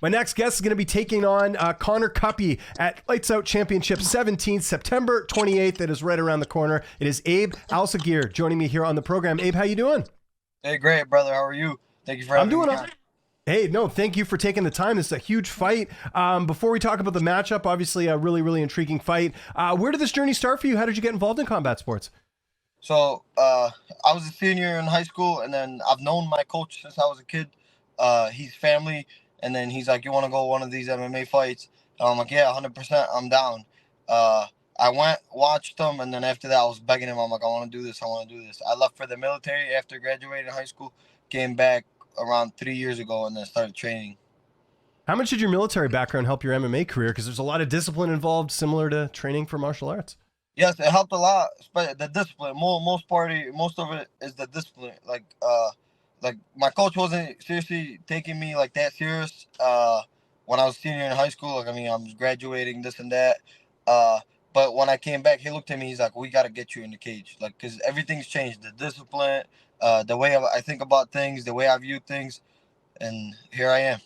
My next guest is going to be taking on Konnor Kuppe at Lights Out Championship 17th, September 28th. That is right around the corner. It is Abe Alsaghir joining me here on the program. Abe, how you doing? Hey, great, brother. How are you? Thank you for I'm having doing me all on. Hey, no, thank you for taking the time. This is a huge fight. Before we talk about the matchup, obviously a really, really intriguing fight. Where did this journey start for you? How did you get involved in combat sports? So, I was a senior in high school, and then I've known my coach since I was a kid. He's family, and then he's like, "You want to go one of these MMA fights?" And I'm like, "Yeah, 100%. I'm down." Uh, I went, watched them, and then after that, I was begging him. I'm like, "I want to do this. I want to do this." I left for the military after graduating high school, came back around 3 years ago, and then started training. How much did your military background help your MMA career? Because there's a lot of discipline involved, similar to training for martial arts. Yes, it helped a lot. The discipline, most of it is the discipline. Like my coach wasn't seriously taking me like that serious. When I was senior in high school, like I mean, I was graduating this and that. Uh, but when I came back, he looked at me. He's like, "We got to get you in the cage, like, cause everything's changed. The discipline, the way I think about things, the way I view things, and here I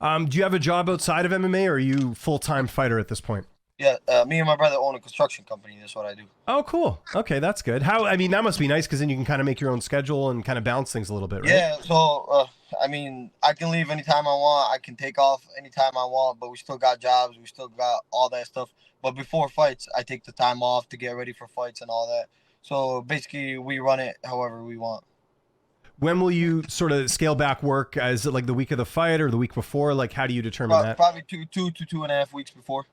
am." Do you have a job outside of MMA, or are you full-time fighter at this point? Yeah, me and my brother own a construction company. That's what I do. Oh, cool. Okay, that's good. I mean, that must be nice because then you can kind of make your own schedule and kind of balance things a little bit, right? Yeah, so I mean, I can leave anytime I want. I can take off anytime I want, but we still got jobs. We still got all that stuff. But before fights, I take the time off to get ready for fights and all that. So basically, we run it however we want. When will you sort of scale back work? Is it like the week of the fight or the week before? Like, how do you determine that? Probably two and a half weeks before.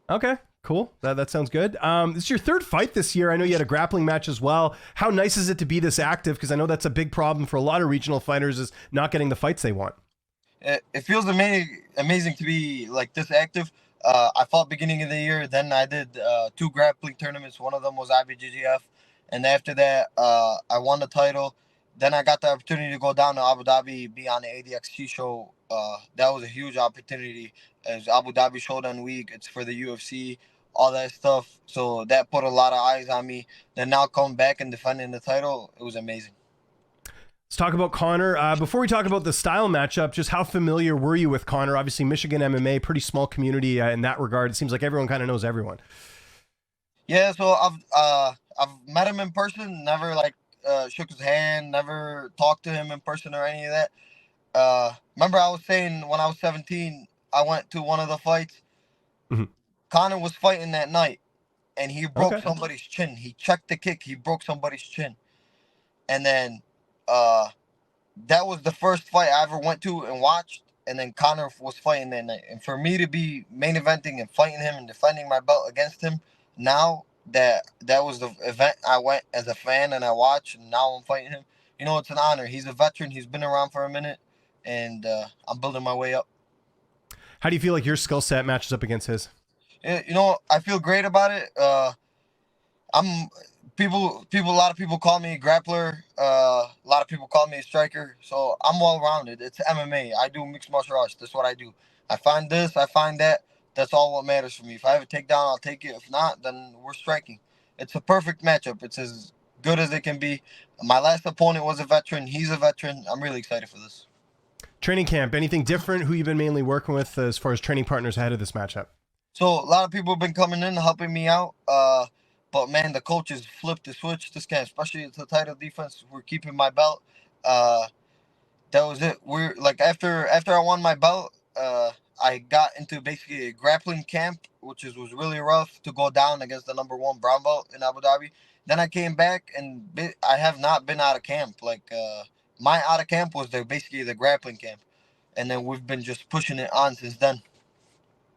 Okay, cool. That sounds good. This is your third fight this year. I know you had a grappling match as well. How nice is it to be this active? Because I know that's a big problem for a lot of regional fighters is not getting the fights they want. It feels amazing to be like this active. I fought beginning of the year. Then I did two grappling tournaments. One of them was IBJJF, and after that, I won the title. Then I got the opportunity to go down to Abu Dhabi, be on the ADXT show. That was a huge opportunity. As Abu Dhabi Showdown Week, it's for the UFC, all that stuff. So that put a lot of eyes on me. Then now coming back and defending the title, it was amazing. Let's talk about Konnor. Before we talk about the style matchup, just how familiar were you with Konnor? Obviously, Michigan MMA, pretty small community in that regard. It seems like everyone kind of knows everyone. Yeah, so I've met him in person. Never like shook his hand. Never talked to him in person or any of that. Remember I was saying when I was 17, I went to one of the fights. Mhm. Konnor was fighting that night, and he broke Okay. somebody's chin. He checked the kick. He broke somebody's chin, and then uh, that was the first fight I ever went to and watched. And then Konnor was fighting that night, and for me to be main eventing and fighting him and defending my belt against him, now that was the event I went as a fan and I watched, and now I'm fighting him. You know, it's an honor. He's a veteran. He's been around for a minute, and I'm building my way up. How do you feel like your skill set matches up against his? You know, I feel great about it. I'm a lot of people call me a grappler. A lot of people call me a striker. So I'm well rounded. It's MMA. I do mixed martial arts. That's what I do. I find this. I find that. That's all what matters for me. If I have a takedown, I'll take it. If not, then we're striking. It's a perfect matchup. It's as good as it can be. My last opponent was a veteran. He's a veteran. I'm really excited for this. Training camp, anything different? Who you've been mainly working with as far as training partners ahead of this matchup? So a lot of people have been coming in helping me out. But man, the coaches flipped the switch this camp, especially the title defense. We're keeping my belt. Uh, that was it. We're like after I won my belt, I got into basically a grappling camp, which was really rough to go down against the number one brown belt in Abu Dhabi. Then I came back and I have not been out of camp. Like my out of camp was basically the grappling camp, and then we've been just pushing it on since then.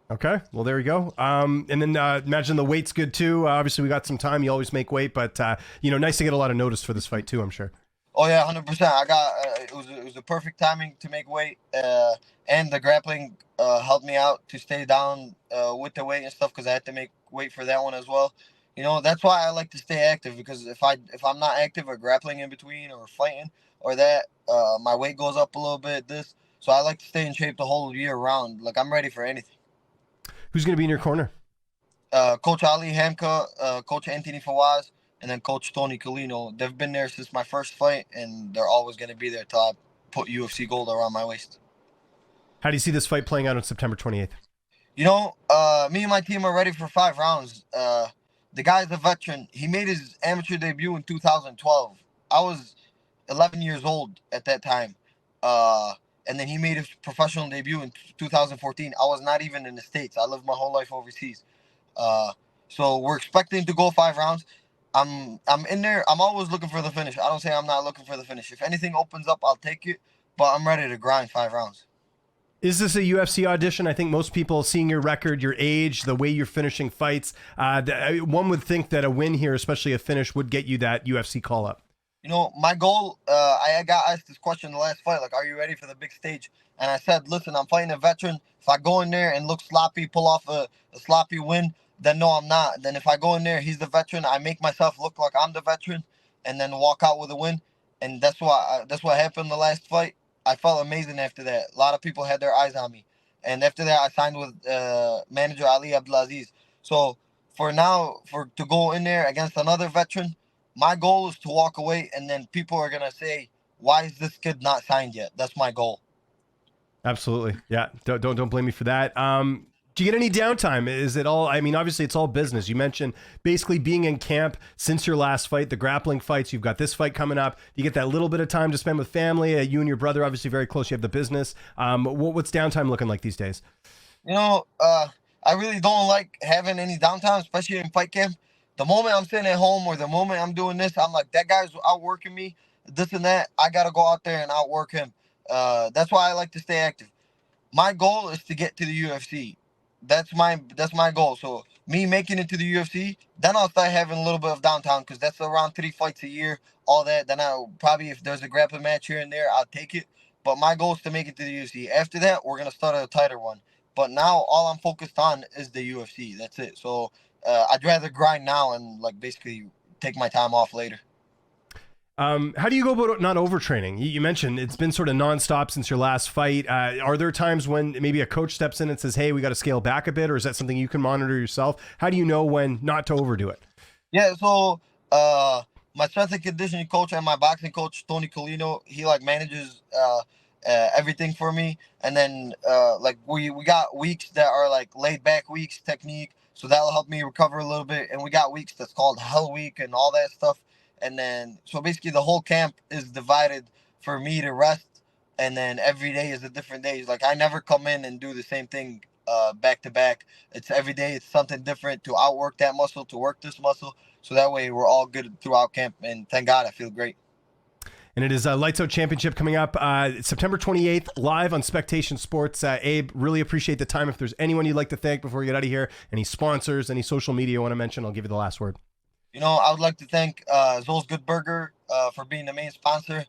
Okay, well, there you go. And then imagine the weight's good too. Obviously, we got some time. You always make weight, but nice to get a lot of notice for this fight too, I'm sure. Oh yeah, 100%. I got it was the perfect timing to make weight, and the grappling helped me out to stay down with the weight and stuff because I had to make weight for that one as well. You know, that's why I like to stay active because if I'm not active or grappling in between or fighting or that, my weight goes up a little bit. So I like to stay in shape the whole year round. Like I'm ready for anything. Who's going to be in your corner? Coach Ali Hamka, Coach Anthony Fawaz, and then Coach Tony Colino. They've been there since my first fight, and they're always going to be there till I put UFC gold around my waist. How do you see this fight playing out on September 28th? Me and my team are ready for 5 rounds. The guy's a veteran. He made his amateur debut in 2012. I was 11 years old at that time. And then he made his professional debut in 2014. I was not even in the States. I lived my whole life overseas. Uh, so we're expecting to go 5 rounds. I'm in there. I'm always looking for the finish. I don't say I'm not looking for the finish. If anything opens up, I'll take it. But I'm ready to grind 5 rounds. Is this a UFC audition? I think most people, seeing your record, your age, the way you're finishing fights, one would think that a win here, especially a finish, would get you that UFC call up. My goal, I got asked this question in the last fight, like, are you ready for the big stage? And I said, listen, I'm fighting a veteran. If I go in there and look sloppy, pull off a sloppy win, then no, I'm not. Then if I go in there, he's the veteran, I make myself look like I'm the veteran and then walk out with a win. And that's what happened the last fight. I felt amazing after that. A lot of people had their eyes on me. And after that, I signed with manager Ali Abdulaziz. So for now, to go in there against another veteran, my goal is to walk away, and then people are gonna say, "Why is this kid not signed yet?" That's my goal. Absolutely, yeah. Don't blame me for that. Do you get any downtime? Is it all? I mean, obviously, it's all business. You mentioned basically being in camp since your last fight, the grappling fights. You've got this fight coming up. You get that little bit of time to spend with family. You and your brother, obviously, very close. You have the business. What's downtime looking like these days? I really don't like having any downtime, especially in fight camp. The moment I'm sitting at home or the moment I'm doing this, I'm like, that guy's outworking me, this and that. I got to go out there and outwork him. That's why I like to stay active. My goal is to get to the UFC. That's my goal. So me making it to the UFC, then I'll start having a little bit of downtime because that's around 3 fights a year, all that. Then I'll probably, if there's a grappling match here and there, I'll take it. But my goal is to make it to the UFC. After that, we're going to start a tighter one. But now all I'm focused on is the UFC. That's it. So I'd rather grind now and like basically take my time off later. How do you go about not overtraining? You mentioned it's been sort of nonstop since your last fight. Are there times when maybe a coach steps in and says, "Hey, we got to scale back a bit," or is that something you can monitor yourself? How do you know when not to overdo it? Yeah. So my strength and conditioning coach and my boxing coach Tony Colino, he like manages everything for me. And then like we got weeks that are like laid back weeks, technique. So that'll help me recover a little bit. And we got weeks that's called Hell Week and all that stuff. And then so basically the whole camp is divided for me to rest. And then every day is a different day. Like I never come in and do the same thing back to back. It's every day it's something different to outwork that muscle, to work this muscle. So that way we're all good throughout camp. And thank God I feel great. And it is a Lights Out Championship coming up September 28th, live on Spectation Sports. Abe, really appreciate the time. If there's anyone you'd like to thank before we get out of here, any sponsors, any social media you want to mention, I'll give you the last word. I would like to thank Zoe's Good Burger for being the main sponsor,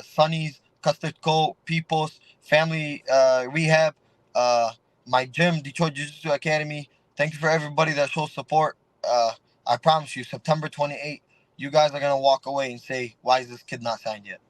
Sonny's, Custard Co., People's, Family Rehab, my gym, Detroit Jiu-Jitsu Academy. Thank you for everybody that shows support. I promise you, September 28th, you guys are going to walk away and say, why is this kid not signed yet?